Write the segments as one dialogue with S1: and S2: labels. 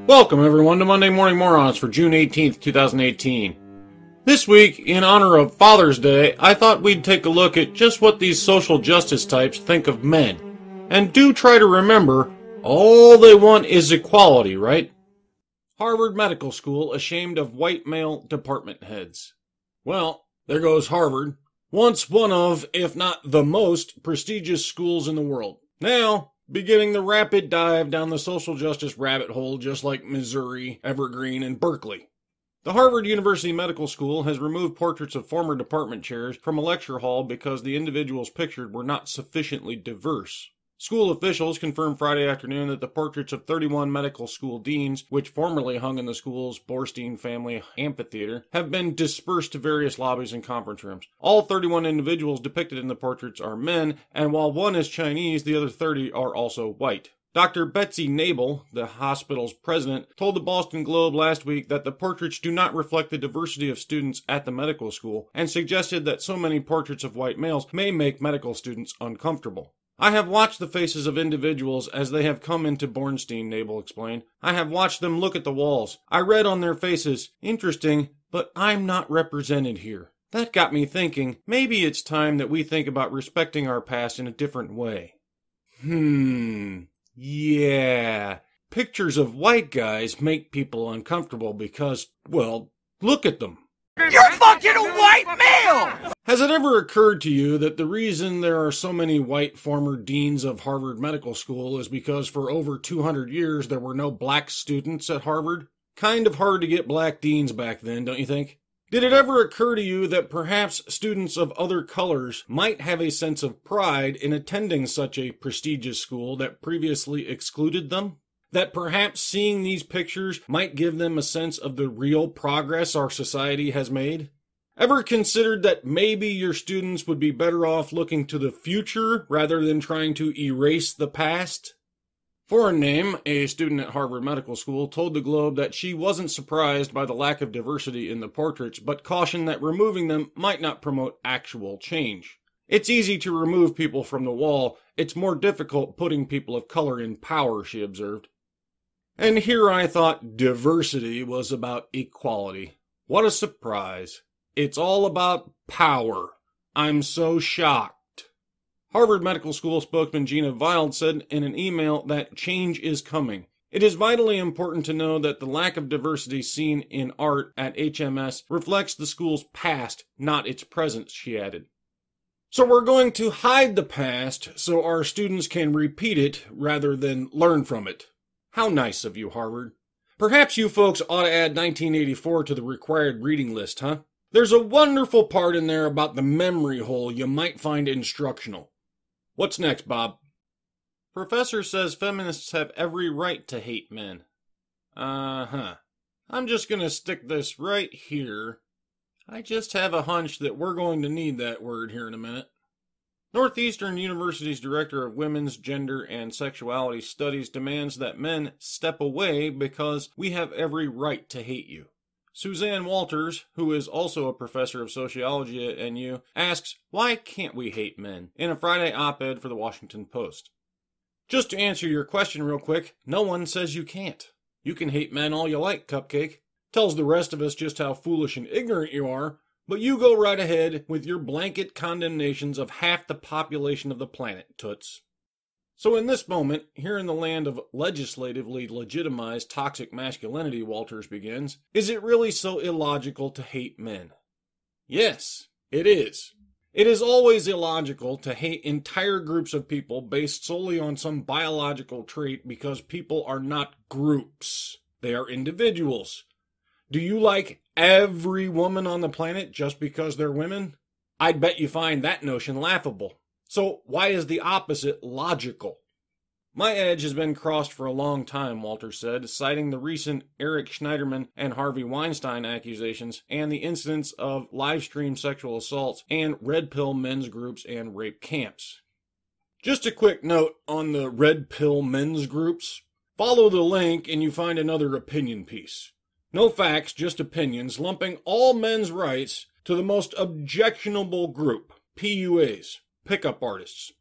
S1: Welcome everyone to Monday Morning Morons for June 18th, 2018. This week, in honor of Father's Day, I thought we'd take a look at just what these social justice types think of men. And do try to remember, all they want is equality, right? Harvard Medical School ashamed of white male department heads. Well, there goes Harvard, once one of, if not the most, prestigious schools in the world. Now, beginning the rapid dive down the social justice rabbit hole just like Missouri, Evergreen, and Berkeley. The Harvard University Medical School has removed portraits of former department chairs from a lecture hall because the individuals pictured were not sufficiently diverse. School officials confirmed Friday afternoon that the portraits of 31 medical school deans, which formerly hung in the school's Borstein family amphitheater, have been dispersed to various lobbies and conference rooms. All 31 individuals depicted in the portraits are men, and while one is Chinese, the other 30 are also white. Dr. Betsy Nabel, the hospital's president, told the Boston Globe last week that the portraits do not reflect the diversity of students at the medical school, and suggested that so many portraits of white males may make medical students uncomfortable. I have watched the faces of individuals as they have come into Borstein, Nabel explained. I have watched them look at the walls. I read on their faces, interesting, but I'm not represented here. That got me thinking, maybe it's time that we think about respecting our past in a different way. Yeah. Pictures of white guys make people uncomfortable because, well, look at them.
S2: You're fucking a white male!
S1: Has it ever occurred to you that the reason there are so many white former deans of Harvard Medical School is because for over 200 years there were no black students at Harvard? Kind of hard to get black deans back then, don't you think? Did it ever occur to you that perhaps students of other colors might have a sense of pride in attending such a prestigious school that previously excluded them? That perhaps seeing these pictures might give them a sense of the real progress our society has made? Ever considered that maybe your students would be better off looking to the future rather than trying to erase the past? Foreign Name, a student at Harvard Medical School, told the Globe that she wasn't surprised by the lack of diversity in the portraits, but cautioned that removing them might not promote actual change. It's easy to remove people from the wall. It's more difficult putting people of color in power, she observed. And here I thought diversity was about equality. What a surprise. It's all about power. I'm so shocked. Harvard Medical School spokesman Gina Wild said in an email that change is coming. It is vitally important to know that the lack of diversity seen in art at HMS reflects the school's past, not its present, she added. So we're going to hide the past so our students can repeat it rather than learn from it. How nice of you, Harvard. Perhaps you folks ought to add 1984 to the required reading list, huh? There's a wonderful part in there about the memory hole you might find instructional. What's next, Bob? Professor says feminists have every right to hate men. I'm just gonna stick this right here. I just have a hunch that we're going to need that word here in a minute. Northeastern University's Director of Women's, Gender, and Sexuality Studies demands that men step away because we have every right to hate you. Suzanne Walters, who is also a professor of sociology at NU, asks, why can't we hate men? In a Friday op-ed for the Washington Post. Just to answer your question real quick, no one says you can't. You can hate men all you like, Cupcake. Tells the rest of us just how foolish and ignorant you are, but you go right ahead with your blanket condemnations of half the population of the planet, Toots. So in this moment, here in the land of legislatively legitimized toxic masculinity, Walters begins, is it really so illogical to hate men? Yes, it is. It is always illogical to hate entire groups of people based solely on some biological trait because people are not groups. They are individuals. Do you like every woman on the planet just because they're women? I'd bet you find that notion laughable. So why is the opposite logical? My edge has been crossed for a long time, Walters said, citing the recent Eric Schneiderman and Harvey Weinstein accusations and the incidents of live-stream sexual assaults and red pill men's groups and rape camps. Just a quick note on the red pill men's groups. Follow the link and you find another opinion piece. No facts, just opinions, lumping all men's rights to the most objectionable group, PUAs, pickup artists.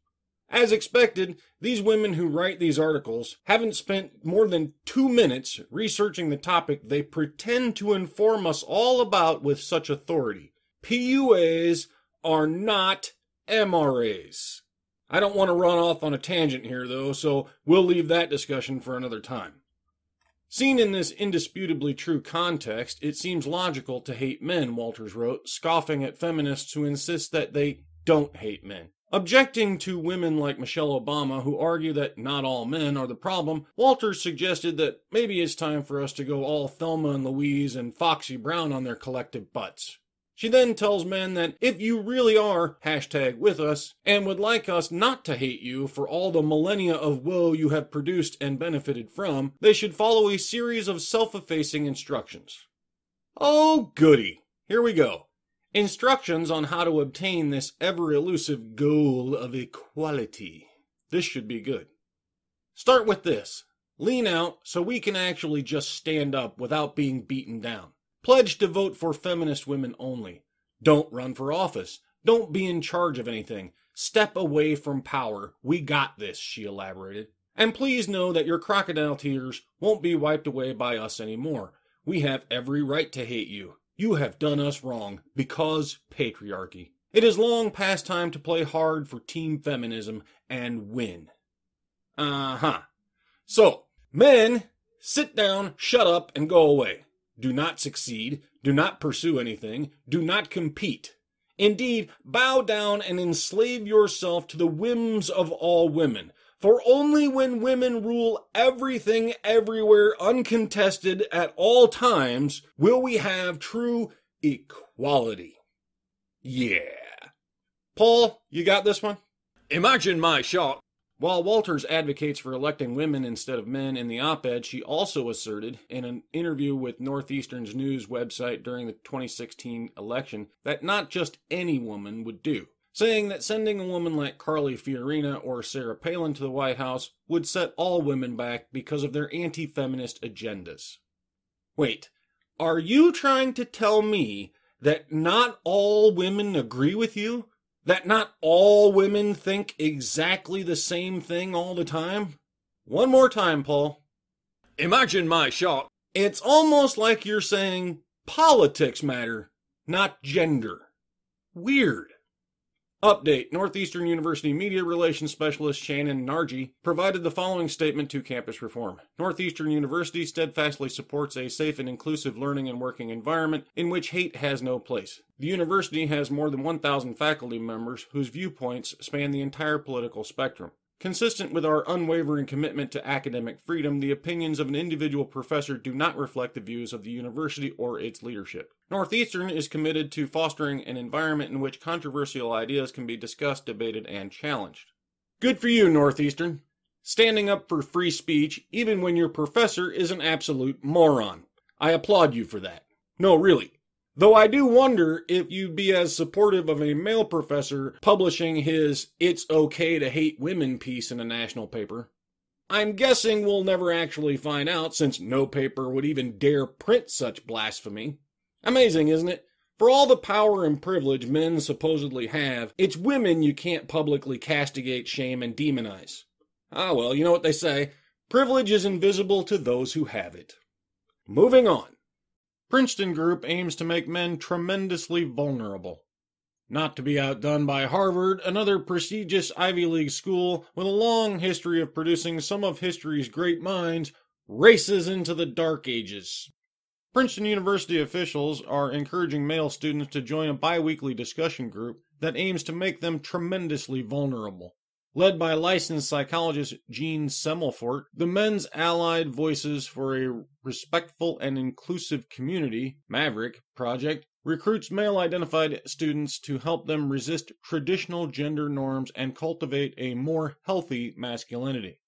S1: As expected, these women who write these articles haven't spent more than 2 minutes researching the topic they pretend to inform us all about with such authority. PUAs are not MRAs. I don't want to run off on a tangent here, though, so we'll leave that discussion for another time. Seen in this indisputably true context, it seems logical to hate men, Walters wrote, scoffing at feminists who insist that they don't hate men. Objecting to women like Michelle Obama who argue that not all men are the problem, Walters suggested that maybe it's time for us to go all Thelma and Louise and Foxy Brown on their collective butts. She then tells men that if you really are #with us and would like us not to hate you for all the millennia of woe you have produced and benefited from, they should follow a series of self-effacing instructions. Oh goody, here we go. Instructions on how to obtain this ever-elusive goal of equality. This should be good. Start with this. Lean out so we can actually just stand up without being beaten down. Pledge to vote for feminist women only. Don't run for office. Don't be in charge of anything. Step away from power. We got this, she elaborated. And please know that your crocodile tears won't be wiped away by us anymore. We have every right to hate you. You have done us wrong, because patriarchy. It is long past time to play hard for team feminism and win. So, men, sit down, shut up, and go away. Do not succeed, do not pursue anything, do not compete. Indeed, bow down and enslave yourself to the whims of all women. For only when women rule everything everywhere uncontested at all times will we have true equality. Yeah. Paul, you got this one?
S2: Imagine my shock.
S1: While Walters advocates for electing women instead of men in the op-ed, she also asserted in an interview with Northeastern's news website during the 2016 election that not just any woman would do, saying that sending a woman like Carly Fiorina or Sarah Palin to the White House would set all women back because of their anti-feminist agendas. Wait, are you trying to tell me that not all women agree with you? That not all women think exactly the same thing all the time? One more time, Paul.
S2: Imagine my shock.
S1: It's almost like you're saying politics matter, not gender. Weird. Update. Northeastern University Media Relations Specialist Shannon Nargi provided the following statement to campus reform. Northeastern University steadfastly supports a safe and inclusive learning and working environment in which hate has no place. The university has more than 1,000 faculty members whose viewpoints span the entire political spectrum. Consistent with our unwavering commitment to academic freedom, the opinions of an individual professor do not reflect the views of the university or its leadership. Northeastern is committed to fostering an environment in which controversial ideas can be discussed, debated, and challenged. Good for you, Northeastern. Standing up for free speech, even when your professor is an absolute moron. I applaud you for that. No, really. Though I do wonder if you'd be as supportive of a male professor publishing his "It's Okay to Hate Women" piece in a national paper. I'm guessing we'll never actually find out, since no paper would even dare print such blasphemy. Amazing, isn't it? For all the power and privilege men supposedly have, it's women you can't publicly castigate, shame, and demonize. Ah well, you know what they say, privilege is invisible to those who have it. Moving on. Princeton group aims to make men tremendously vulnerable. Not to be outdone by Harvard, another prestigious Ivy League school with a long history of producing some of history's great minds, races into the dark ages. Princeton University officials are encouraging male students to join a bi-weekly discussion group that aims to make them tremendously vulnerable. Led by licensed psychologist Gene Semmelfort, the Men's Allied Voices for a Respectful and Inclusive Community, Maverick, project recruits male-identified students to help them resist traditional gender norms and cultivate a more healthy masculinity.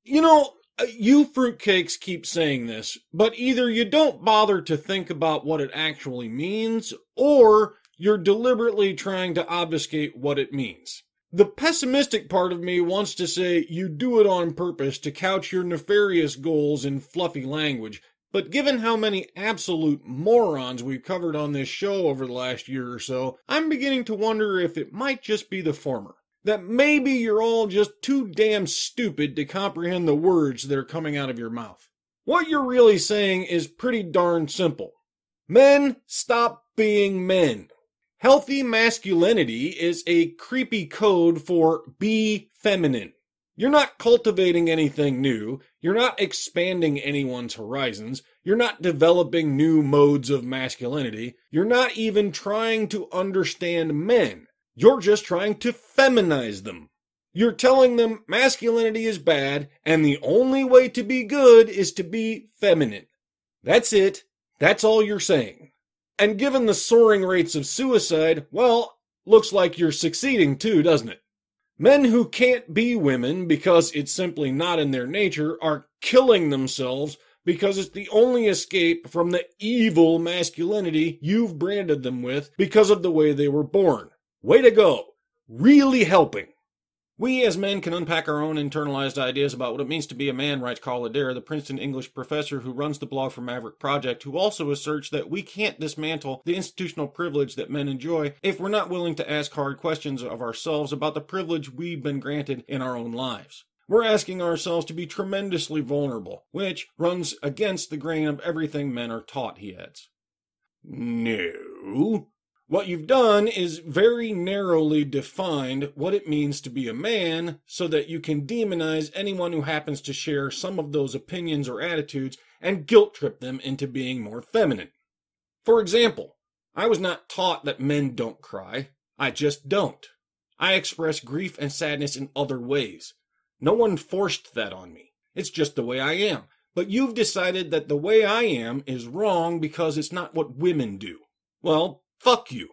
S1: You know, you fruitcakes keep saying this, but either you don't bother to think about what it actually means, or you're deliberately trying to obfuscate what it means. The pessimistic part of me wants to say you do it on purpose to couch your nefarious goals in fluffy language, but given how many absolute morons we've covered on this show over the last year or so, I'm beginning to wonder if it might just be the former. that maybe you're all just too damn stupid to comprehend the words that are coming out of your mouth. What you're really saying is pretty darn simple. Men, stop being men. Healthy masculinity is a creepy code for be feminine. You're not cultivating anything new. You're not expanding anyone's horizons. You're not developing new modes of masculinity. You're not even trying to understand men. You're just trying to feminize them. You're telling them masculinity is bad, and the only way to be good is to be feminine. That's it. That's all you're saying. And given the soaring rates of suicide, well, looks like you're succeeding too, doesn't it? Men who can't be women because it's simply not in their nature are killing themselves because it's the only escape from the evil masculinity you've branded them with because of the way they were born. Way to go. Really helping. We as men can unpack our own internalized ideas about what it means to be a man, writes Carl Adair, the Princeton English professor who runs the blog for Maverick Project, who also asserts that we can't dismantle the institutional privilege that men enjoy if we're not willing to ask hard questions of ourselves about the privilege we've been granted in our own lives. We're asking ourselves to be tremendously vulnerable, which runs against the grain of everything men are taught, he adds. No. What you've done is very narrowly defined what it means to be a man so that you can demonize anyone who happens to share some of those opinions or attitudes and guilt trip them into being more feminine. For example, I was not taught that men don't cry. I just don't. I express grief and sadness in other ways. No one forced that on me. It's just the way I am. But you've decided that the way I am is wrong because it's not what women do. Well, fuck you.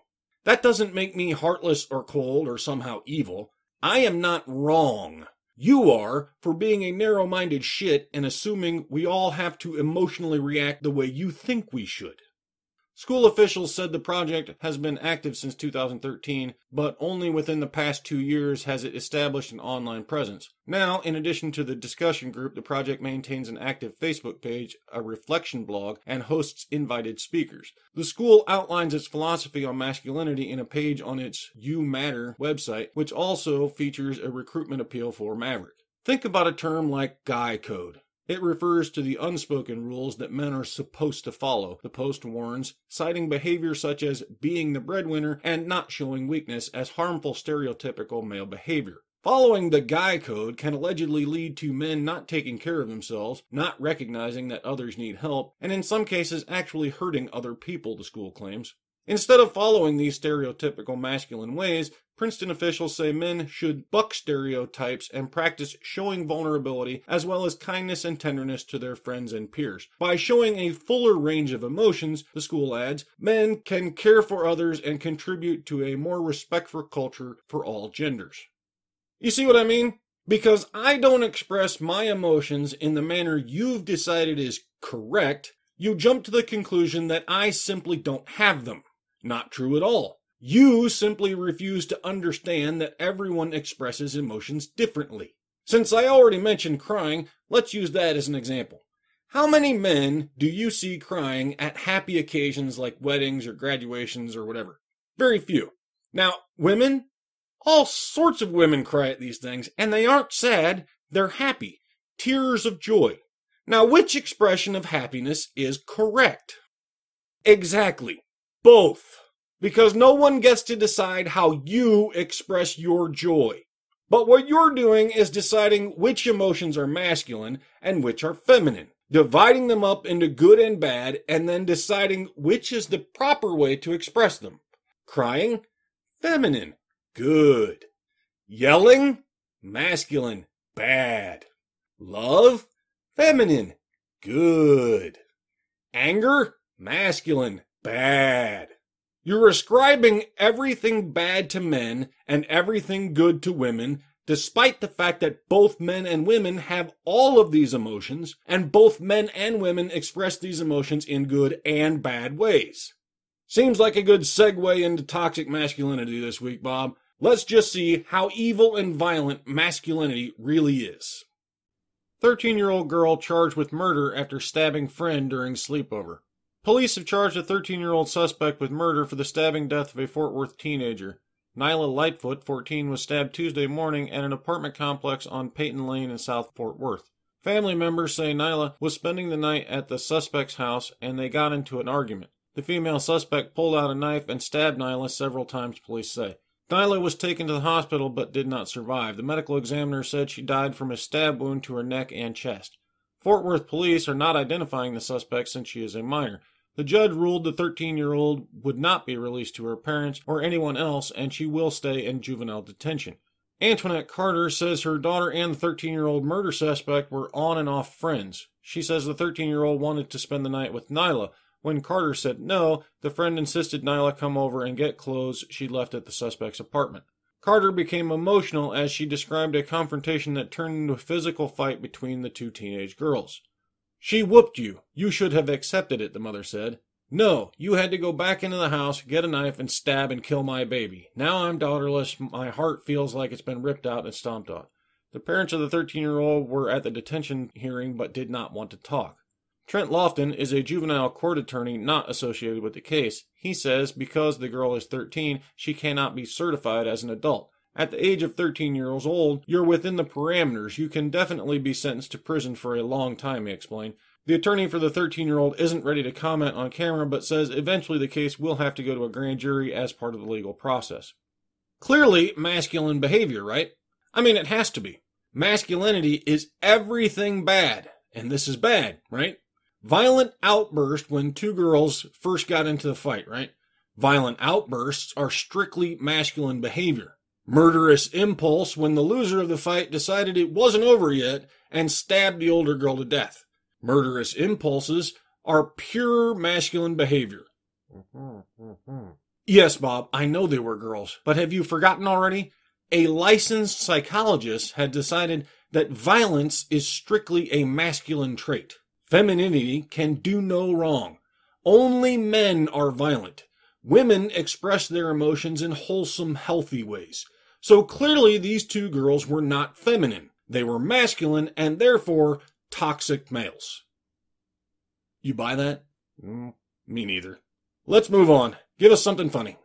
S1: That doesn't make me heartless or cold or somehow evil. I am not wrong. You are for being a narrow-minded shit and assuming we all have to emotionally react the way you think we should. School officials said the project has been active since 2013, but only within the past 2 years has it established an online presence. Now, in addition to the discussion group, the project maintains an active Facebook page, a reflection blog, and hosts invited speakers. The school outlines its philosophy on masculinity in a page on its You Matter website, which also features a recruitment appeal for Maverick. Think about a term like guy code. It refers to the unspoken rules that men are supposed to follow, the post warns, citing behavior such as being the breadwinner and not showing weakness as harmful stereotypical male behavior. Following the guy code can allegedly lead to men not taking care of themselves, not recognizing that others need help, and in some cases actually hurting other people, the school claims. Instead of following these stereotypical masculine ways, Princeton officials say men should buck stereotypes and practice showing vulnerability as well as kindness and tenderness to their friends and peers. By showing a fuller range of emotions, the school adds, men can care for others and contribute to a more respectful culture for all genders. You see what I mean? Because I don't express my emotions in the manner you've decided is correct, you jump to the conclusion that I simply don't have them. Not true at all. You simply refuse to understand that everyone expresses emotions differently. Since I already mentioned crying, let's use that as an example. How many men do you see crying at happy occasions like weddings or graduations or whatever? Very few. Now, women? All sorts of women cry at these things, and they aren't sad, they're happy. Tears of joy. Now, which expression of happiness is correct? Exactly. Both. Because no one gets to decide how you express your joy. But what you're doing is deciding which emotions are masculine and which are feminine, dividing them up into good and bad, and then deciding which is the proper way to express them. Crying? Feminine. Good. Yelling? Masculine. Bad. Love? Feminine. Good. Anger? Masculine. Bad. You're ascribing everything bad to men and everything good to women, despite the fact that both men and women have all of these emotions, and both men and women express these emotions in good and bad ways. Seems like a good segue into toxic masculinity this week, Bob. Let's just see how evil and violent masculinity really is. 13-year-old girl charged with murder after stabbing friend during sleepover. Police have charged a 13-year-old suspect with murder for the stabbing death of a Fort Worth teenager. Nyla Lightfoot, 14, was stabbed Tuesday morning at an apartment complex on Peyton Lane in South Fort Worth. Family members say Nyla was spending the night at the suspect's house and they got into an argument. The female suspect pulled out a knife and stabbed Nyla several times, police say. Nyla was taken to the hospital but did not survive. The medical examiner said she died from a stab wound to her neck and chest. Fort Worth police are not identifying the suspect since she is a minor. The judge ruled the 13-year-old would not be released to her parents or anyone else, and she will stay in juvenile detention. Antoinette Carter says her daughter and the 13-year-old murder suspect were on and off friends. She says the 13-year-old wanted to spend the night with Nyla. When Carter said no, the friend insisted Nyla come over and get clothes she left at the suspect's apartment. Carter became emotional as she described a confrontation that turned into a physical fight between the two teenage girls. She whooped you. You should have accepted it, the mother said. No, you had to go back into the house, get a knife, and stab and kill my baby. Now I'm daughterless. My heart feels like it's been ripped out and stomped on. The parents of the 13-year-old were at the detention hearing but did not want to talk. Trent Lofton is a juvenile court attorney not associated with the case. He says because the girl is 13, she cannot be certified as an adult. At the age of 13 years old, you're within the parameters. You can definitely be sentenced to prison for a long time, he explained. The attorney for the 13-year-old isn't ready to comment on camera, but says eventually the case will have to go to a grand jury as part of the legal process. Clearly masculine behavior, right? I mean, it has to be. Masculinity is everything bad, and this is bad, right? Violent outburst when two girls first got into the fight, right? Violent outbursts are strictly masculine behavior. Murderous impulse when the loser of the fight decided it wasn't over yet and stabbed the older girl to death. Murderous impulses are pure masculine behavior. Yes, Bob, I know they were girls, but have you forgotten already? A licensed psychologist had decided that violence is strictly a masculine trait. Femininity can do no wrong. Only men are violent. Women express their emotions in wholesome, healthy ways. So clearly these two girls were not feminine. They were masculine and therefore toxic males. You buy that? Me neither. Let's move on. Give us something funny.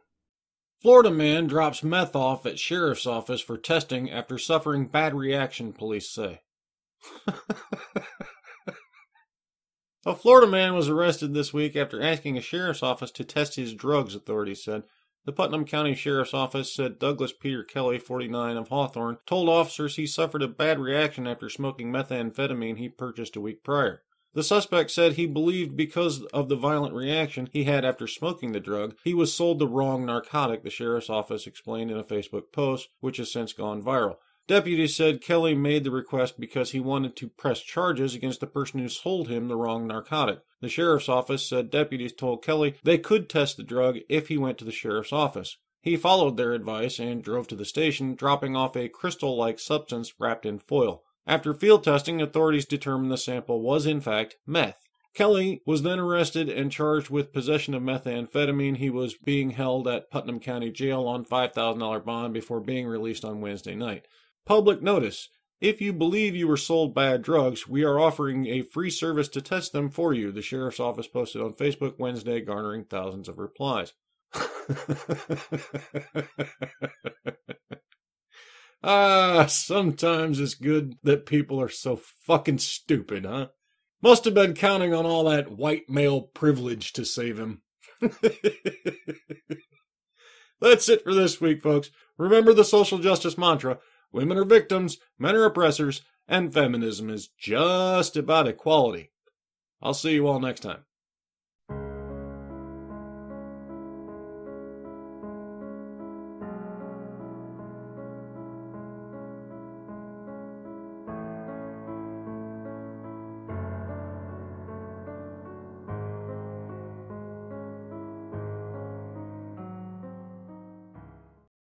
S1: Florida man drops meth off at sheriff's office for testing after suffering bad reaction, police say. A Florida man was arrested this week after asking a sheriff's office to test his drugs, authorities said. The Putnam County Sheriff's Office said Douglas Peter Kelly, 49, of Hawthorne, told officers he suffered a bad reaction after smoking methamphetamine he purchased a week prior. The suspect said he believed because of the violent reaction he had after smoking the drug, he was sold the wrong narcotic, the sheriff's office explained in a Facebook post, which has since gone viral. Deputies said Kelly made the request because he wanted to press charges against the person who sold him the wrong narcotic. The sheriff's office said deputies told Kelly they could test the drug if he went to the sheriff's office. He followed their advice and drove to the station, dropping off a crystal-like substance wrapped in foil. After field testing, authorities determined the sample was in fact meth. Kelly was then arrested and charged with possession of methamphetamine. He was being held at Putnam County Jail on $5,000 bond before being released on Wednesday night. Public notice. If you believe you were sold bad drugs, we are offering a free service to test them for you, the sheriff's office posted on Facebook Wednesday, garnering thousands of replies. Sometimes it's good that people are so fucking stupid, huh? Must have been counting on all that white male privilege to save him. That's it for this week, folks. Remember the social justice mantra. Women are victims, men are oppressors, and feminism is just about equality. I'll see you all next time.